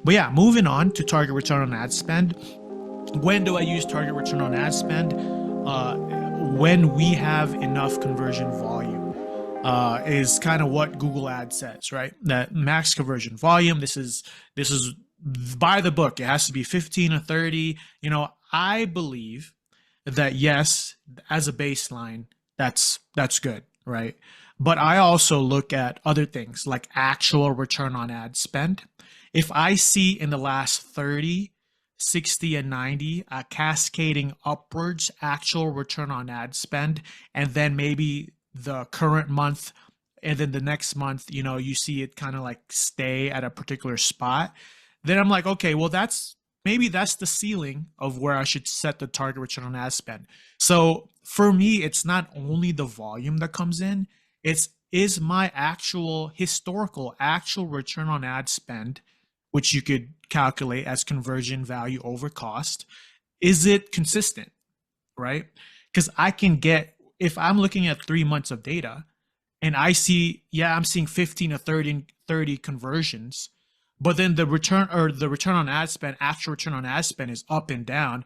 But yeah, moving on to target return on ad spend. When do I use target return on ad spend? When we have enough conversion volume, is kind of what Google Ads says, right? That max conversion volume. This is by the book. It has to be 15 or 30. I believe that yes, as a baseline, that's good, right? But I also look at other things like actual return on ad spend. If I see in the last 30, 60, and 90 cascading upwards actual return on ad spend, and then maybe the current month and then the next month, you see it kind of like stay at a particular spot, then I'm like, okay, well, that's the ceiling of where I should set the target return on ad spend. So for me, it's not only the volume that comes in, it's is my actual historical actual return on ad spend, which you could calculate as conversion value over cost, is it consistent, right? Because I can get, if I'm looking at 3 months of data and I see, yeah, I'm seeing 15 or 30 conversions, but then the return on ad spend, actual return on ad spend is up and down.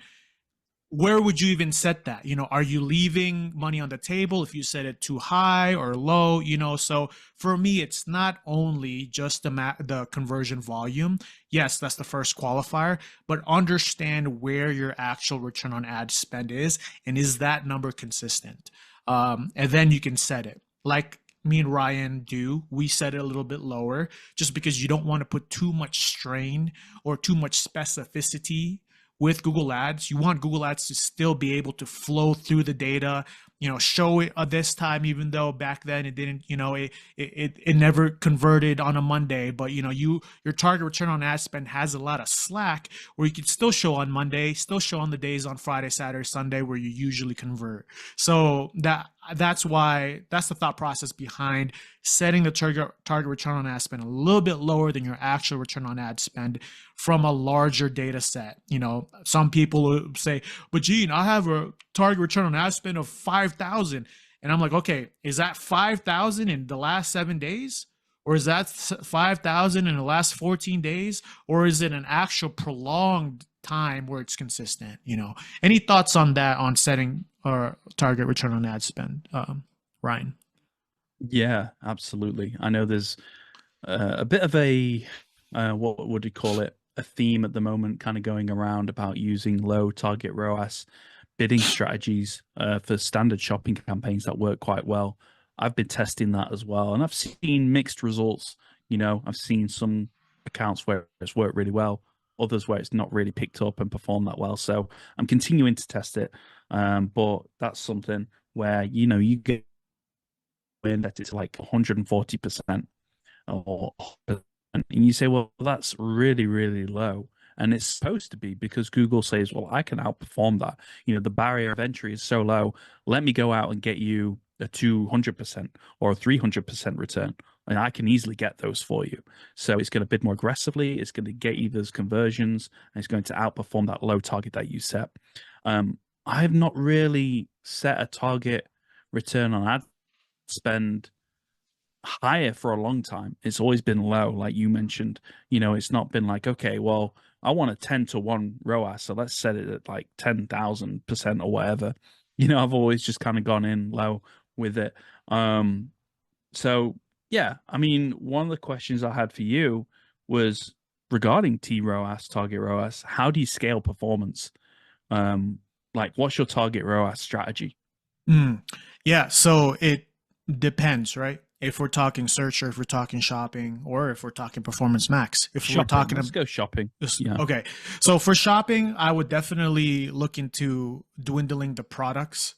Where would you even set that? Are you leaving money on the table if you set it too high or low? So for me, it's not only just the conversion volume. Yes, that's the first qualifier, but understand where your actual return on ad spend is, and is that number consistent? And then you can set it. Like me and Ryan do, we set it a little bit lower just because you don't want to put too much strain or too much specificity with Google Ads. You want Google Ads to still be able to flow through the data, show it this time, even though back then it didn't, it never converted on a Monday. But your target return on ad spend has a lot of slack where you can still show on Monday, still show on the days on Friday, Saturday, Sunday where you usually convert. So that's the thought process behind setting the target return on ad spend a little bit lower than your actual return on ad spend from a larger data set. Some people say, but Gene, I have a target return on ad spend of 5,000. And I'm like, okay, is that 5,000 in the last 7 days? Or is that 5,000 in the last 14 days? Or is it an actual prolonged time where it's consistent? Any thoughts on that, on setting or target return on ad spend, Ryan? Yeah, absolutely. I know there's a bit of a what would you call it? A theme at the moment, kind of going around about using low target ROAS bidding strategies for standard shopping campaigns that work quite well. I've been testing that as well, and I've seen mixed results. I've seen some accounts where it's worked really well, others where it's not really picked up and performed that well. So I'm continuing to test it, but that's something where you get in that it's like 140% or and you say, well, that's really, really low. And it's supposed to be because Google says, well, I can outperform that. The barrier of entry is so low. Let me go out and get you a 200% or a 300% return. And I can easily get those for you. So it's going to bid more aggressively. It's going to get you those conversions, and it's going to outperform that low target that you set. I have not really set a target return on ad spend higher for a long time. It's always been low, like you mentioned. It's not been like, okay, well, I want a 10-to-1 ROAS, so let's set it at like 10,000% or whatever. I've always just kind of gone in low with it. So yeah, I mean, one of the questions I had for you was regarding TROAS, target ROAS. How do you scale performance? Like, what's your target ROAS strategy? Yeah, so it depends, right? If we're talking search, or if we're talking shopping, or if we're talking performance max. If we're Shopping. talking Let's go shopping. Yeah. okay. So for shopping, I would definitely look into dwindling the product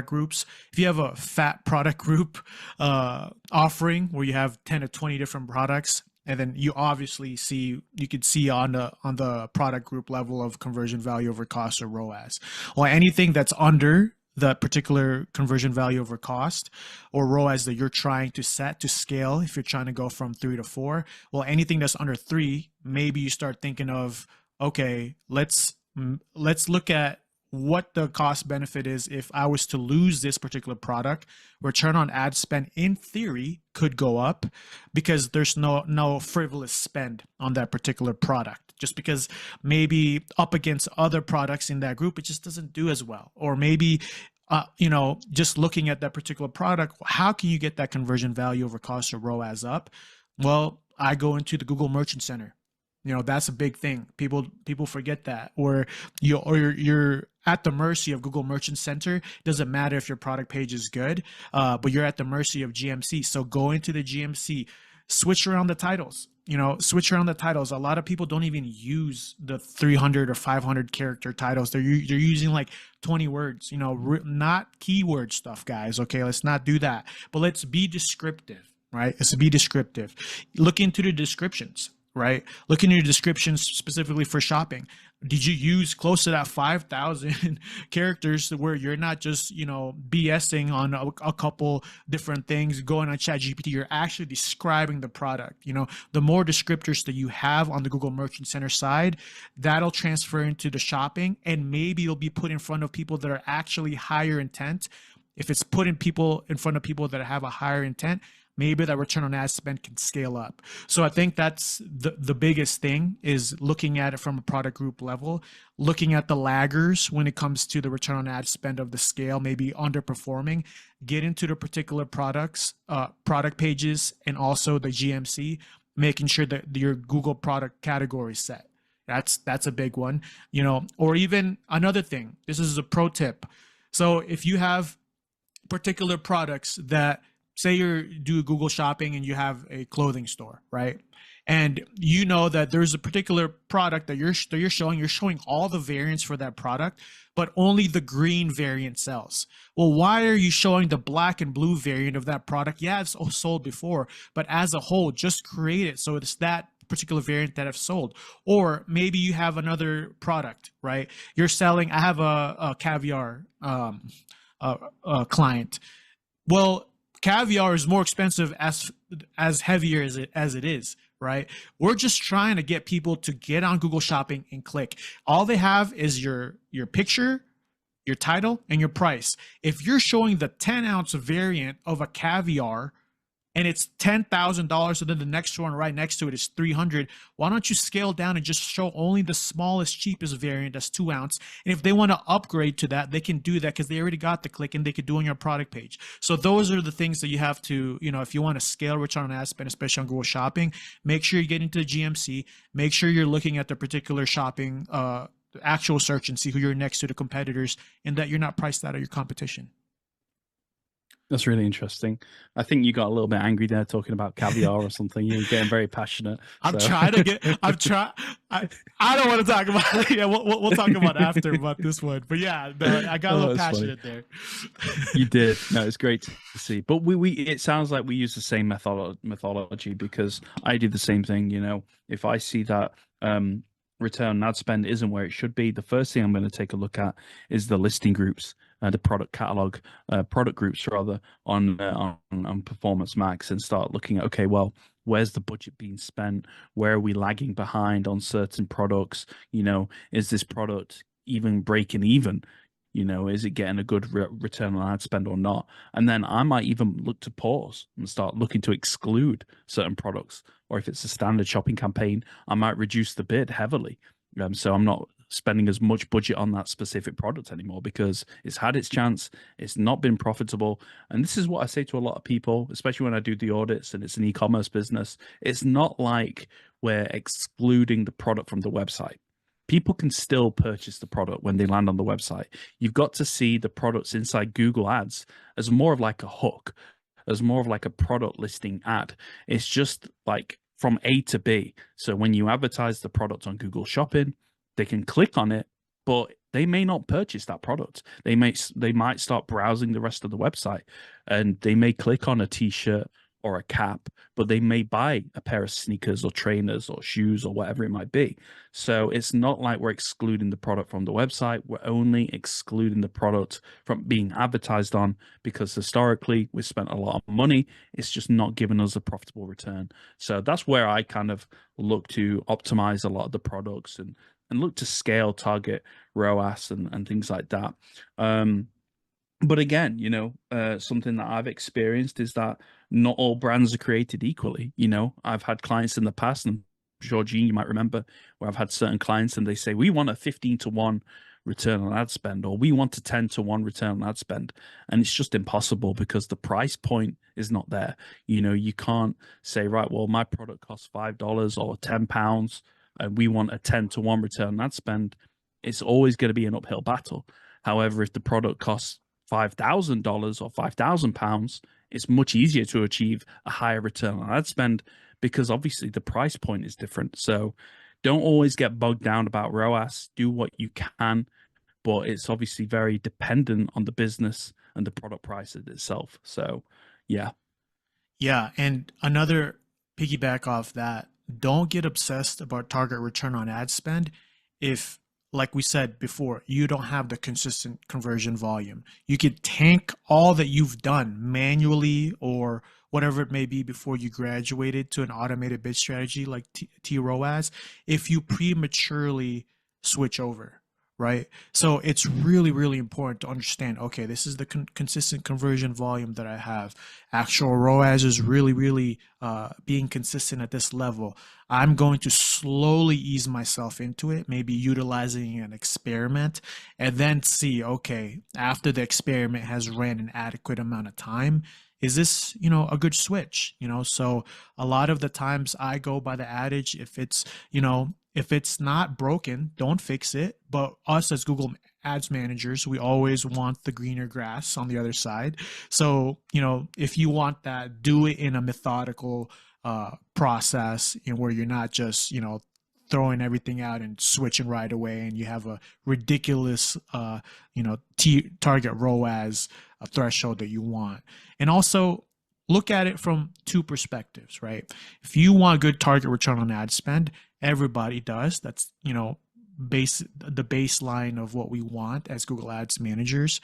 groups. If you have a fat product group offering where you have 10 to 20 different products, and then you could see on the product group level of conversion value over cost, or ROAS. Well, anything that's under that particular conversion value over cost, or ROAS, that you're trying to set to scale, if you're trying to go from 3 to 4, well, anything that's under 3, maybe you start thinking of, okay, let's look at what the cost benefit is if I was to lose this particular product. Return on ad spend in theory could go up because there's no frivolous spend on that particular product. Just because maybe up against other products in that group, it just doesn't do as well. Or maybe just looking at that particular product, how can you get that conversion value over cost or ROAS up? Well, I go into the Google Merchant Center. That's a big thing. People forget that. Or you're at the mercy of Google Merchant Center. It doesn't matter if your product page is good, but you're at the mercy of GMC. So go into the GMC, switch around the titles. Switch around the titles. A lot of people don't even use the 300 or 500 character titles. They're using like 20 words. Not keyword stuff, guys. Okay, let's not do that. But let's be descriptive, right? Let's be descriptive. Look into the descriptions. Right? Looking at your descriptions specifically for shopping. Did you use close to that 5,000 characters where you're not just, BSing on a couple different things, going on ChatGPT, you're actually describing the product. The more descriptors that you have on the Google Merchant Center side, that'll transfer into the shopping, and maybe it'll be put in front of people that are actually higher intent. If it's put in front of people that have a higher intent, maybe that return on ad spend can scale up. So I think that's the biggest thing, is looking at it from a product group level, looking at the laggers when it comes to the return on ad spend of the scale, maybe underperforming, get into the particular product pages, and also the GMC, making sure that your Google product category is set. That's a big one, or even another thing. This is a pro tip. So if you have particular products that, say you do Google shopping and you have a clothing store, right? And that there's a particular product that you're showing all the variants for that product, but only the green variant sells. Well, why are you showing the black and blue variant of that product? Yeah, it's sold before, but as a whole, just create it so it's that particular variant that have sold. Or maybe you have another product, right? You're selling, I have a caviar client. Well, caviar is more expensive as heavier as it is, right? We're just trying to get people to get on Google Shopping and click. All they have is your picture, your title, and your price. If you're showing the 10-ounce variant of a caviar and it's $10,000, and then the next one right next to it is 300, why don't you scale down and just show only the smallest, cheapest variant that's 2 ounce? And if they want to upgrade to that, they can do that because they already got the click and they could do on your product page. So those are the things that you have to, if you want to scale return on ad spend, especially on Google Shopping, make sure you get into the GMC, make sure you're looking at the particular shopping, actual search, and see who you're next to the competitors, and that you're not priced out of your competition. That's really interesting. I think you got a little bit angry there talking about caviar or something. You're getting very passionate. I don't want to talk about it. Yeah, we'll talk about after about this one. But yeah, I got a little passionate there. You did. No, it's great to see. But it sounds like we use the same methodology, because I do the same thing. If I see that return on ad spend isn't where it should be, the first thing I'm going to take a look at is the listing groups, the product catalog, product groups rather, on Performance Max, and start looking at, okay, well, where's the budget being spent? Where are we lagging behind on certain products? Is this product even breaking even? Is it getting a good return on ad spend or not? And then I might even look to pause and start looking to exclude certain products. Or if it's a standard shopping campaign, I might reduce the bid heavily. So I'm not spending as much budget on that specific product anymore, because it's had its chance, it's not been profitable. And this is what I say to a lot of people, especially when I do the audits and it's an e-commerce business. It's not like we're excluding the product from the website. People can still purchase the product when they land on the website. You've got to see the products inside Google Ads as more of like a hook, as more of like a product listing ad. It's just like from A to B. So when you advertise the product on Google Shopping, they can click on it, but they may not purchase that product. They might start browsing the rest of the website, and they may click on a t-shirt or a cap, but they may buy a pair of sneakers or trainers or shoes or whatever it might be. So it's not like we're excluding the product from the website. We're only excluding the product from being advertised on, because historically we've spent a lot of money. It's just not giving us a profitable return. So that's where I kind of look to optimize a lot of the products and and look to scale target ROAS and things like that. But again, something that I've experienced is that not all brands are created equally. I've had clients in the past, and I'm sure, Gene, you might remember, where I've had certain clients and they say, we want a 15 to 1 return on ad spend, or we want a 10 to 1 return on ad spend. And it's just impossible because the price point is not there. You can't say, right, well, my product costs $5 or £10, and we want a 10 to 1 return on ad spend. It's always going to be an uphill battle. However, if the product costs $5,000 or £5,000, it's much easier to achieve a higher return on ad spend because obviously the price point is different. So don't always get bogged down about ROAS. Do what you can, but it's obviously very dependent on the business and the product price itself. So, yeah. Yeah, and another piggyback off that, don't get obsessed about target return on ad spend if, like we said before, you don't have the consistent conversion volume. You could tank all that you've done manually or whatever it may be before you graduated to an automated bid strategy like TROAS if you prematurely switch over, right? So it's really, really important to understand, okay, this is the consistent conversion volume that I have. Actual ROAS is really, really being consistent at this level. I'm going to slowly ease myself into it, maybe utilizing an experiment, and then see, okay, after the experiment has ran an adequate amount of time, is this, a good switch? So a lot of the times I go by the adage, if it's not broken, don't fix it. But us as Google Ads managers, we always want the greener grass on the other side. So, if you want that, do it in a methodical process, where you're not just, throwing everything out and switching right away, and you have a ridiculous, target ROAS threshold that you want. And also look at it from two perspectives, right? If you want good target return on ad spend, everybody does. That's, the baseline of what we want as Google Ads managers.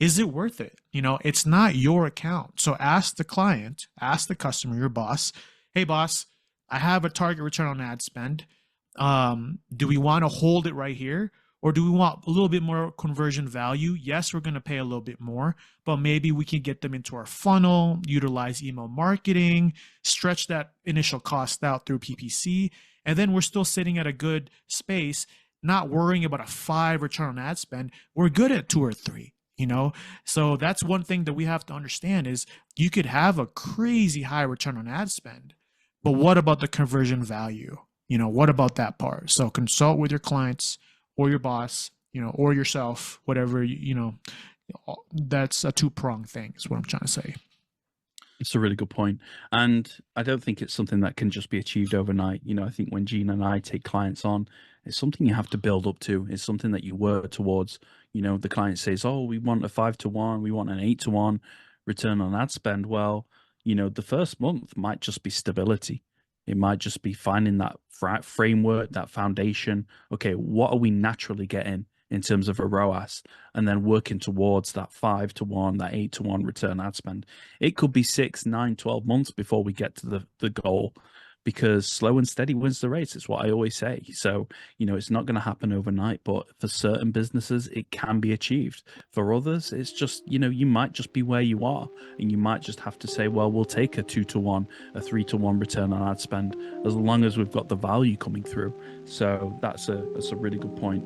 Is it worth it? It's not your account. So ask the client, ask the customer, your boss, hey boss, I have a target return on ad spend. Do we want to hold it right here? Or do we want a little bit more conversion value? Yes, we're going to pay a little bit more, but maybe we can get them into our funnel, utilize email marketing, stretch that initial cost out through PPC, and then we're still sitting at a good space, not worrying about a 5 return on ad spend. We're good at 2 or 3. So that's one thing that we have to understand is you could have a crazy high return on ad spend, but what about the conversion value? What about that part? So consult with your clients or your boss, or yourself, whatever, that's a two-pronged thing is what I'm trying to say. It's a really good point. And I don't think it's something that can just be achieved overnight. I think when Gene and I take clients on, it's something you have to build up to. It's something that you work towards. The client says, oh, we want a 5 to 1, we want an 8 to 1 return on ad spend. Well, the first month might just be stability. It might just be finding that framework, that foundation. Okay, what are we naturally getting in terms of a ROAS, and then working towards that 5 to 1, that 8 to 1 return ad spend. It could be 6, 9, 12 months before we get to the goal, because slow and steady wins the race. It's what I always say. So, it's not going to happen overnight, but for certain businesses, it can be achieved. For others, it's just, you might just be where you are, and you might just have to say, well, we'll take a 2 to 1, a 3 to 1 return on ad spend, as long as we've got the value coming through. So that's a really good point.